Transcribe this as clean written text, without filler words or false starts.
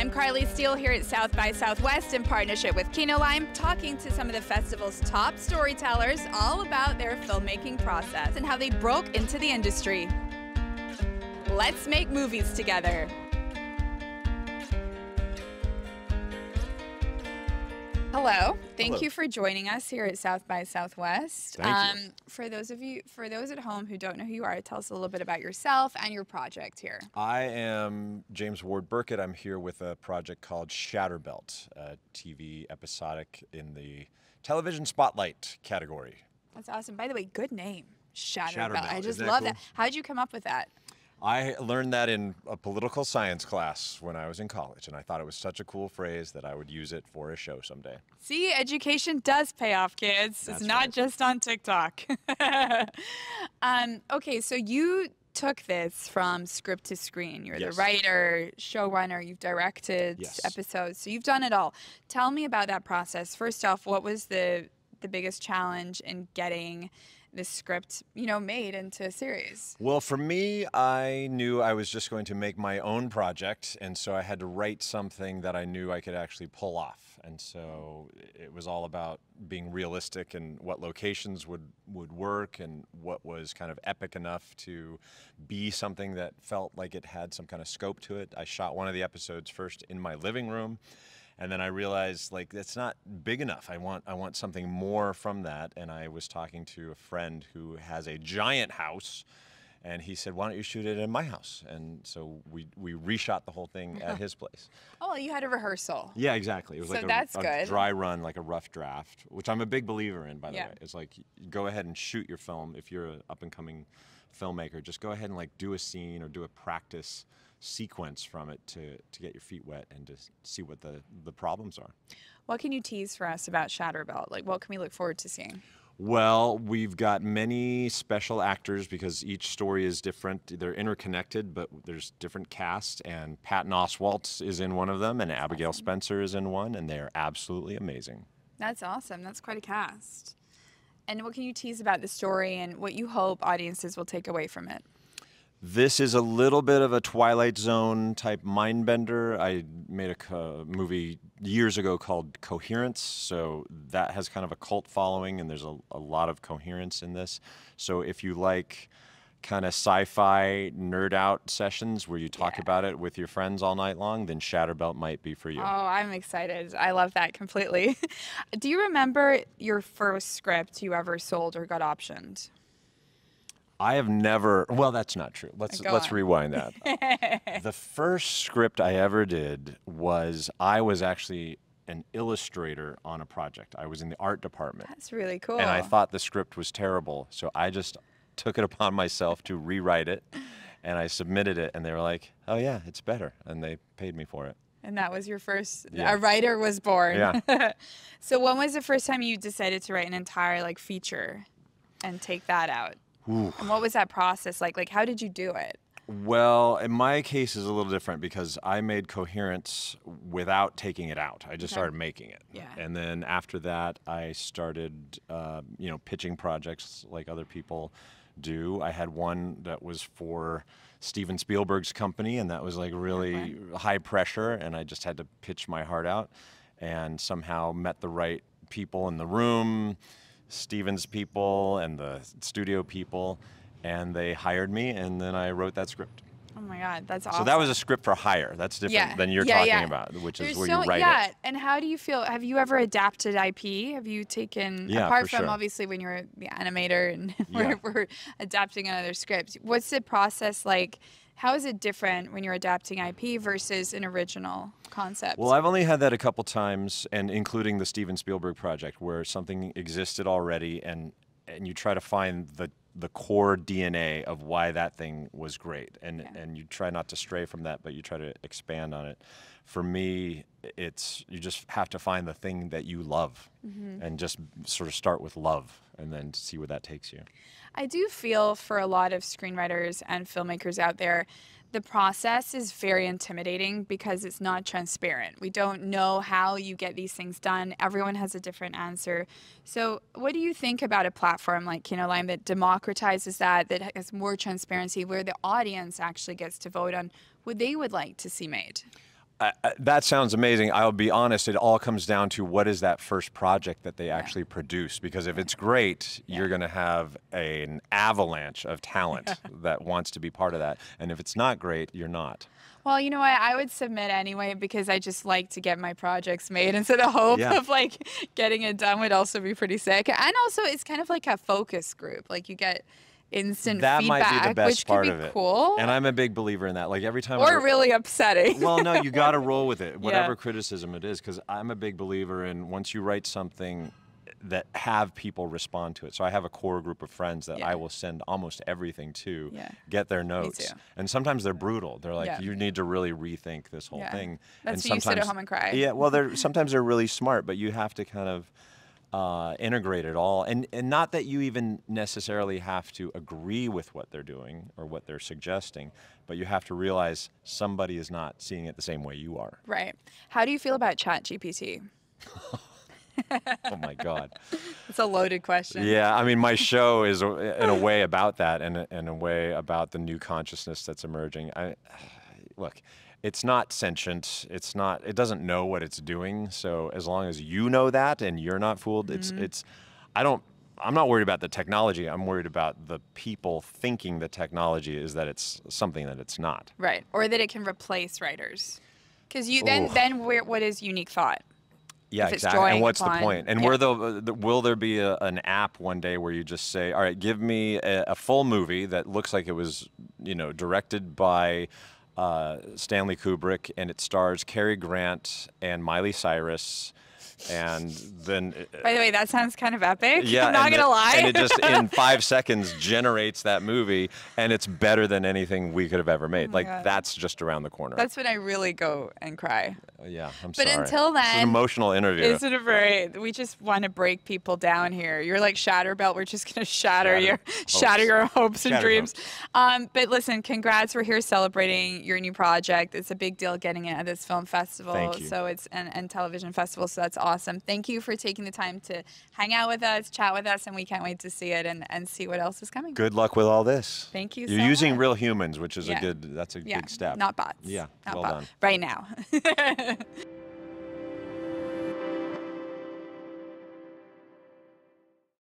I'm Carly Steele here at South by Southwest in partnership with Kinolime, talking to some of the festival's top storytellers all about their filmmaking process and how they broke into the industry. Let's make movies together. Hello. Thank you for joining us here at South by Southwest. Thank you. For those at home who don't know who you are, tell us a little bit about yourself and your project here. I am James Ward Byrkit. I'm here with a project called Shatter Belt, a TV episodic in the television spotlight category. That's awesome. By the way, good name, Shatter Belt. I Is just that love cool? that. How did you come up with that? I learned that in a political science class when I was in college, and I thought it was such a cool phrase that I would use it for a show someday. See, education does pay off, kids. That's it's not right. just on TikTok. Okay, so you took this from script to screen. You're Yes. the writer, showrunner, you've directed Yes. episodes, so you've done it all. Tell me about that process. First off, what was the biggest challenge in getting the script, made into a series? Well, for me, I knew I was just going to make my own project, and so I had to write something that I knew I could actually pull off. And so it was all about being realistic and what locations would work and what was kind of epic enough to be something that felt like it had some kind of scope to it. I shot one of the episodes first in my living room. And then I realized, like, that's not big enough. I want something more from that. And I was talking to a friend who has a giant house, and he said, "Why don't you shoot it in my house?" And so we reshot the whole thing at his place. Oh, well, you had a rehearsal. Yeah, exactly. It was So like that's a good. dry run, like a rough draft, which I'm a big believer in, by the Yeah. way. It's like, go ahead and shoot your film. If you're an up-and-coming filmmaker, just go ahead and like do a scene or do a practice sequence from it to get your feet wet and to see what the problems are. What can you tease for us about Shatter Belt? Like, what can we look forward to seeing? Well, we've got many special actors because each story is different. They're interconnected, but there's different casts, and Patton Oswalt is in one of them, and Abigail Spencer is in one, and they're absolutely amazing. That's awesome. That's quite a cast. And what can you tease about the story and what you hope audiences will take away from it? This is a little bit of a Twilight Zone type mind bender. I made a movie years ago called Coherence, so that has kind of a cult following, and there's a lot of coherence in this. So if you like kind of sci-fi nerd out sessions where you talk about it with your friends all night long, then Shatter Belt might be for you. Oh, I'm excited. I love that completely. Do you remember your first script you ever sold or got optioned? I have never. Well, that's not true. Let's on. rewind that. The first script I ever did was I was actually an illustrator on a project. I was in the art department. That's really cool. And I thought the script was terrible, so I just took it upon myself to rewrite it, and I submitted it, and they were like, "Oh yeah, it's better," and they paid me for it. And that was your first. Yeah. A writer was born. Yeah. So when was the first time you decided to write an entire feature and take that out? Ooh. And what was that process like? Like, how did you do it? Well, in my case, is a little different because I made Coherence without taking it out. I just started making it. Yeah. And then after that, I started, pitching projects like other people do. I had one that was for Steven Spielberg's company, and that was like really high pressure, and I just had to pitch my heart out, and somehow met the right people in the room, Steven's people and the studio people, and they hired me, and then I wrote that script. Oh my God, that's awesome. So that was a script for hire. That's different than you're talking about, which is where you write it. And how do you feel? Have you ever adapted IP? Have you taken, apart from obviously when you're the animator and we're adapting another script, what's the process like? How is it different when you're adapting IP versus an original concept? Well, I've only had that a couple times, and including the Steven Spielberg project, where something existed already, and you try to find the core DNA of why that thing was great, and you try not to stray from that, but you try to expand on it. For me, it's you just have to find the thing that you love, and just sort of start with love, and then see where that takes you. I do feel for a lot of screenwriters and filmmakers out there, the process is very intimidating because it's not transparent. We don't know how you get these things done. Everyone has a different answer. So what do you think about a platform like Kinolime that democratizes that has more transparency, where the audience actually gets to vote on what they would like to see made? That sounds amazing. I'll be honest, it all comes down to what is that first project that they actually produce. Because if it's great, you're going to have an avalanche of talent that wants to be part of that. And if it's not great, you're not. Well, you know what? I would submit anyway because I just like to get my projects made. And so the hope of like getting it done would also be pretty sick. And also it's kind of like a focus group. Like you get instant that feedback, might be the best which part could of be it. cool. And I'm a big believer in that. Like every time or really upsetting. Well, no, you got to roll with it, whatever criticism it is, because I'm a big believer in once you write something that have people respond to it. So I have a core group of friends that I will send almost everything to, get their notes. And sometimes they're brutal. They're like, you need to really rethink this whole thing. That's and when you sit at home and cry. Yeah, well, sometimes they're really smart, but you have to kind of integrate it all. And not that you even necessarily have to agree with what they're doing or what they're suggesting, but you have to realize somebody is not seeing it the same way you are. Right. How do you feel about ChatGPT? Oh my God. It's a loaded question. Yeah, I mean, my show is in a way about that, and in a way about the new consciousness that's emerging. Look, it's not sentient. It's not. It doesn't know what it's doing. So as long as you know that and you're not fooled, I'm not worried about the technology. I'm worried about the people thinking the technology is that it's something that it's not. Right, or that it can replace writers. Because then what is unique thought? Yeah, exactly. And what's the point? And will there be an app one day where you just say, all right, give me a full movie that looks like it was, directed by Stanley Kubrick, and it stars Cary Grant and Miley Cyrus, and then... By the way, that sounds kind of epic. Yeah, I'm not going to lie. And it just, in 5 seconds, generates that movie, and it's better than anything we could have ever made. That's just around the corner. That's when I really go and cry. Yeah, I'm sorry. But until then... It's an emotional interview. Isn't it very... We just want to break people down here. You're like Shatter Belt. We're just going to shatter your hopes and dreams. But listen, congrats. We're here celebrating your new project. It's a big deal getting it at this film festival. Thank you. So it's and television festival, so that's awesome. Thank you for taking the time to hang out with us, chat with us, and we can't wait to see it and see what else is coming. Good luck with all this. Thank you. You're so using much. real humans, which is a big step. Not bots. Yeah, Not well bots. done. Right now.